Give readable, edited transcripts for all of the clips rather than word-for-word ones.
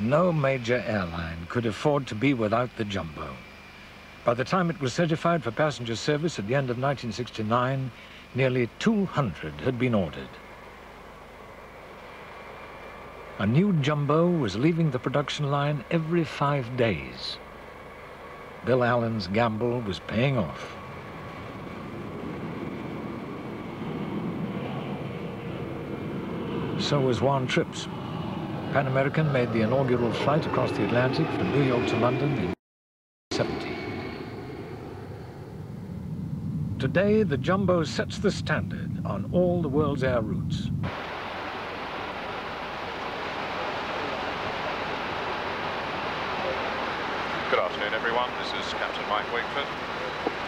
No major airline could afford to be without the Jumbo. By the time it was certified for passenger service at the end of 1969, nearly 200 had been ordered. A new Jumbo was leaving the production line every 5 days. Bill Allen's gamble was paying off. So was Juan Tripp's. Pan American made the inaugural flight across the Atlantic from New York to London in 1970. Today, the Jumbo sets the standard on all the world's air routes. Good afternoon, everyone. This is Captain Mike Wakeford.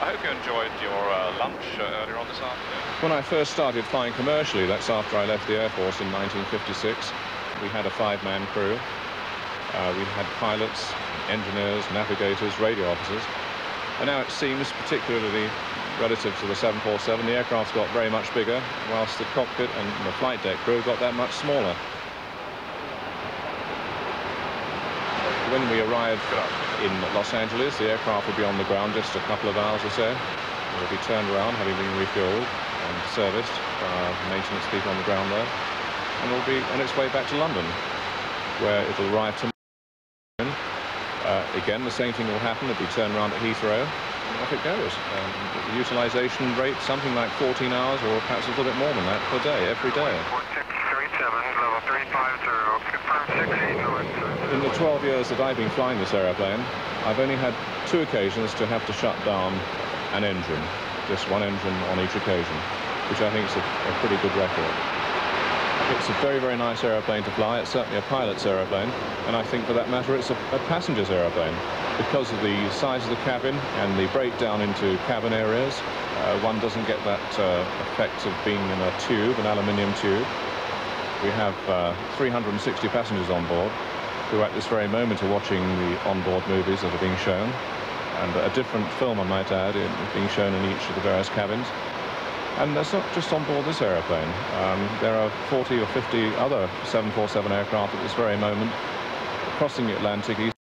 I hope you enjoyed your lunch earlier on this afternoon. When I first started flying commercially, that's after I left the Air Force in 1956, we had a 5-man crew. We had pilots, engineers, navigators, radio officers. And now it seems, particularly relative to the 747, the aircraft's got very much bigger, whilst the cockpit and the flight deck crew got that much smaller. When we arrived in Los Angeles, the aircraft will be on the ground just a couple of hours or so. It will be turned around, having been refueled and serviced by our maintenance people on the ground there. And it will be on its way back to London, where it will arrive tomorrow. Again, the same thing will happen. It will be turned around at Heathrow, and off it goes. The utilisation rate, something like 14 hours, or perhaps a little bit more than that per day, every day. 4637, level 350, confirm 68 north. In the 12 years that I've been flying this aeroplane, I've only had 2 occasions to have to shut down an engine, just one engine on each occasion, which I think is a pretty good record. It's a very, very nice aeroplane to fly. It's certainly a pilot's aeroplane, and I think for that matter it's a passenger's aeroplane. Because of the size of the cabin and the breakdown into cabin areas, one doesn't get that effect of being in a tube, an aluminium tube. We have 360 passengers on board, who at this very moment are watching the onboard movies that are being shown, and a different film, I might add, being shown in each of the various cabins. And that's not just on board this aeroplane. There are 40 or 50 other 747 aircraft at this very moment crossing the Atlantic with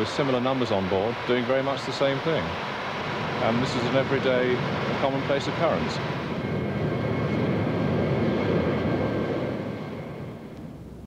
similar numbers on board, doing very much the same thing. And this is an everyday, commonplace occurrence.